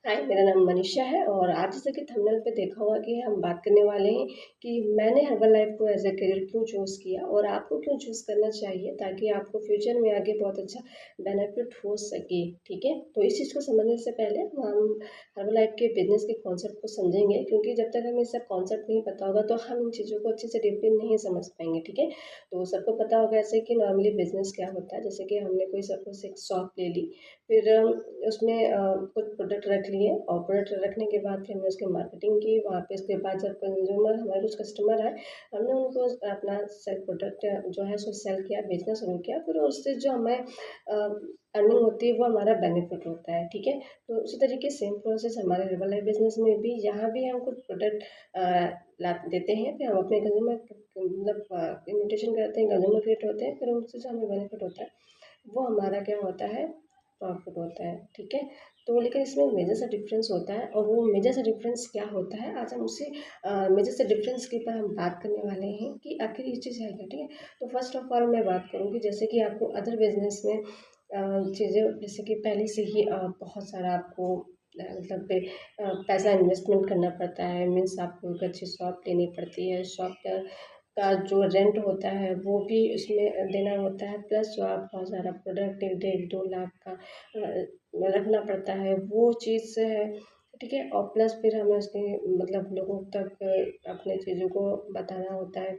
हाय, मेरा नाम मनीषा है और आप जैसे कि थंबनेल पे देखा होगा कि हम बात करने वाले हैं कि मैंने हर्बल लाइफ को एज ए करियर क्यों चूज़ किया और आपको क्यों चूज़ करना चाहिए ताकि आपको फ्यूचर में आगे बहुत अच्छा बेनिफिट हो सके। ठीक है, तो इस चीज़ को समझने से पहले हम हर्बल लाइफ के बिजनेस के कॉन्सेप्ट को समझेंगे, क्योंकि जब तक हमें इसका कॉन्सेप्ट नहीं पता होगा तो हम इन चीज़ों को अच्छे से डीपली नहीं समझ पाएंगे। ठीक है, तो सबको पता होगा ऐसे कि नॉर्मली बिजनेस क्या होता है। जैसे कि हमने कोई सपोज एक शॉप ले ली, फिर उसमें कुछ प्रोडक्ट रख लिए और प्रोडक्ट रखने के बाद फिर हमने उसकी मार्केटिंग की। वहाँ पे उसके बाद जब कंज्यूमर हमारे कुछ कस्टमर आए, हमने उनको अपना सेल प्रोडक्ट जो है सो सेल किया, बेचना शुरू किया। फिर उससे जो हमें अर्निंग होती है वो हमारा बेनिफिट होता है। ठीक है, तो उसी तरीके सेम प्रोसेस हमारे हर्बल लाइफ बिजनेस में भी, यहाँ भी हम कुछ प्रोडक्ट ला देते हैं, फिर हम अपने कंज्यूमर मतलब इन्विटेशन करते हैं, कंज्यूमर क्रिएट होते हैं, फिर उनसे जो हमें बेनिफिट होता है वो हमारा क्या होता है, प्रॉफिट होता है। ठीक है, तो लेकिन इसमें मेजर सा डिफरेंस होता है, और वो मेजर सा डिफरेंस क्या होता है, आज हम उसी मेजर से डिफरेंस के ऊपर हम बात करने वाले हैं कि आखिर ये चीज़ है क्या। ठीक है, तो फर्स्ट ऑफ ऑल मैं बात करूँगी जैसे कि आपको अदर बिजनेस में चीज़ें जैसे कि पहले से ही बहुत सारा आपको मतलब पैसा इन्वेस्टमेंट करना पड़ता है। मीन्स आपको एक अच्छी शॉप लेनी पड़ती है, शॉप का जो रेंट होता है वो भी उसमें देना होता है, प्लस जो आप बहुत सारा प्रोडक्ट 1.5-2 लाख का रखना पड़ता है, वो चीज़ है। ठीक है, और प्लस फिर हमें उसके मतलब लोगों तक अपने चीज़ों को बताना होता है।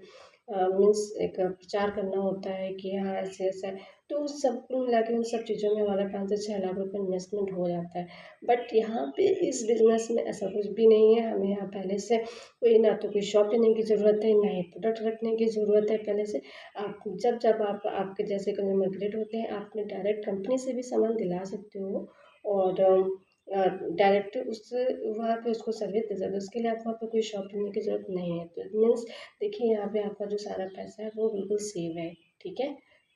मीन्स एक प्रचार करना होता है कि हाँ ऐसे ऐसा है। तो उस सब कुल मिला के उन सब चीज़ों में हमारा 5 से 6 लाख रुपए इन्वेस्टमेंट हो जाता है। बट यहाँ पे इस बिजनेस में ऐसा कुछ भी नहीं है। हमें यहाँ पहले से कोई ना तो कोई शॉप लेने की ज़रूरत है, ना ही प्रोडक्ट रखने की ज़रूरत है। पहले से आप जब जब आप आपके जैसे कंज्यूमर क्रिएट होते हैं, आप अपने डायरेक्ट कंपनी से भी सामान दिला सकते हो और डायरेक्ट उस वहाँ पे उसको सर्विस दे सकते हो। उसके लिए आपको वहाँ पे कोई शॉप लेने की ज़रूरत नहीं है। तो इट मीन्स देखिए, यहाँ पे आपका जो सारा पैसा है वो बिल्कुल सेव है। ठीक है,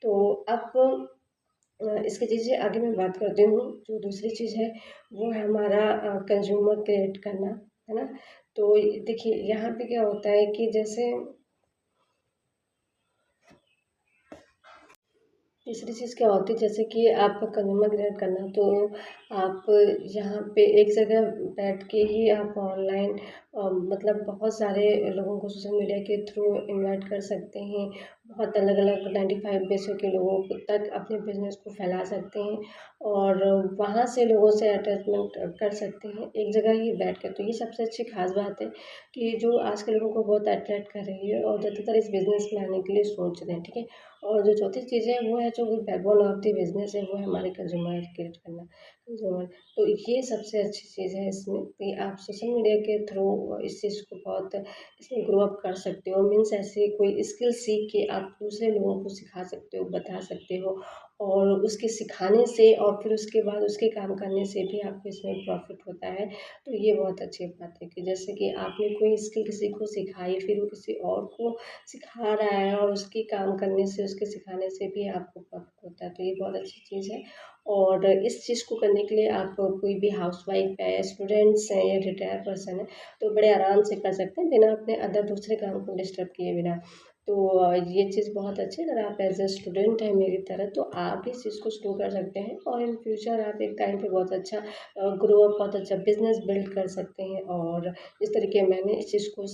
तो अब इसकी चीज़ें आगे मैं बात करती हूँ। जो दूसरी चीज़ है वो है हमारा कंज्यूमर क्रिएट करना, है ना। तो देखिए यहाँ पे क्या होता है कि जैसे तीसरी चीज़ क्या होती है, जैसे कि आप कंज्यूमर क्रिएट करना, तो आप यहाँ पे एक जगह बैठ के ही आप ऑनलाइन मतलब बहुत सारे लोगों को सोशल मीडिया के थ्रू इनवाइट कर सकते हैं। बहुत अलग अलग 95 देशों के लोगों तक अपने बिजनेस को फैला सकते हैं और वहाँ से लोगों से अटैचमेंट कर सकते हैं एक जगह ही बैठ कर। तो ये सबसे अच्छी खास बात है कि जो आज के लोगों को बहुत अट्रैक्ट कर रही है और ज़्यादातर इस बिजनेस में आने के लिए सोच रहे हैं। ठीक है, और जो चौथी चीज़ है वो है, जो बैकबोन ऑफ द बिजनेस है, वो है हमारे कंज्यूमर क्रिएट करना, कंज्यूमर। तो ये सबसे अच्छी चीज़ है इसमें कि आप सोशल मीडिया के थ्रू इस चीज़ को बहुत इसमें ग्रो अप कर सकते हो। मीन्स ऐसे कोई स्किल सीख के आप दूसरे लोगों को सिखा सकते हो, बता सकते हो, और उसके सिखाने से और फिर उसके बाद उसके काम करने से भी आपको इसमें प्रॉफिट होता है। तो ये बहुत अच्छी बात है कि जैसे कि आपने कोई स्किल किसी को सिखाई, फिर वो किसी और को सिखा रहा है और उसके काम करने से, उसके सिखाने से भी आपको प्रॉफिट होता है। तो ये बहुत अच्छी चीज़ है। और इस चीज़ को करने के लिए आप कोई भी हाउसवाइफ है, स्टूडेंट्स हैं या रिटायर पर्सन है, तो बड़े आराम से कर सकते हैं बिना अपने अदर दूसरे काम को डिस्टर्ब किए बिना। तो ये चीज़ बहुत अच्छी है। अगर आप एज ए स्टूडेंट हैं मेरी तरह, तो आप भी इस चीज़ को शुरू कर सकते हैं और इन फ्यूचर आप एक टाइम पे बहुत अच्छा ग्रो अप, बहुत अच्छा बिजनेस बिल्ड कर सकते हैं। और इस तरीके मैंने इस चीज़ को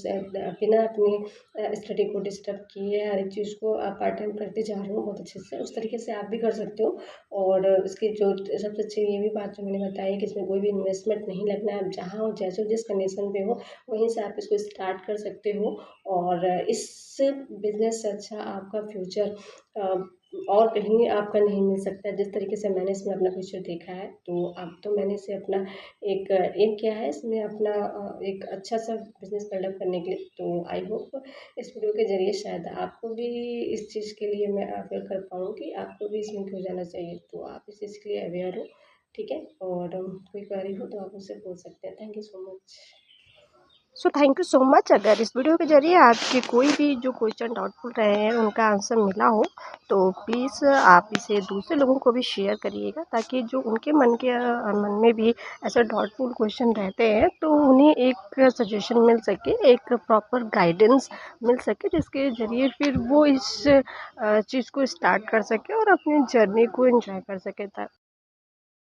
बिना अपनी स्टडी को डिस्टर्ब किए हर एक चीज़ को पार्ट टाइम करती जा रही हूँ बहुत अच्छे से। उस तरीके से आप भी कर सकते हो। और इसकी जो सबसे अच्छी ये भी बात जो मैंने बताई कि इसमें कोई भी इन्वेस्टमेंट नहीं लगना है। आप जहाँ हो, जैसे हो, जिस कंडीशन पे हो, वहीं से आप इसको स्टार्ट कर सकते हो। और इस बिजनेस से अच्छा आपका फ्यूचर और कहीं आपका नहीं मिल सकता। जिस तरीके से मैंने इसमें अपना फ्यूचर देखा है, तो अब तो मैंने इसे अपना एक एम किया है इसमें अपना एक अच्छा सा बिजनेस बिल्डअप करने के लिए। तो आई होप इस वीडियो के ज़रिए शायद आपको भी इस चीज़ के लिए मैं अवेयर कर पाऊँ कि आपको भी इसमें क्यों जाना चाहिए। तो आप इस चीज़ के लिए अवेयर हो। ठीक है, और कोई क्वेरी हो तो आप मुझसे पूछ सकते हैं। Thank you so much. So thank you so much. अगर इस वीडियो के ज़रिए आपके कोई भी जो क्वेश्चन डाउटफुल रहे हैं उनका आंसर मिला हो, तो प्लीज़ आप इसे दूसरे लोगों को भी शेयर करिएगा, ताकि जो उनके मन में भी ऐसे डाउटफुल क्वेश्चन रहते हैं तो उन्हें एक सजेशन मिल सके, एक प्रॉपर गाइडेंस मिल सके, जिसके ज़रिए फिर वो इस चीज़ को स्टार्ट कर सके और अपनी जर्नी को एंजॉय कर सके।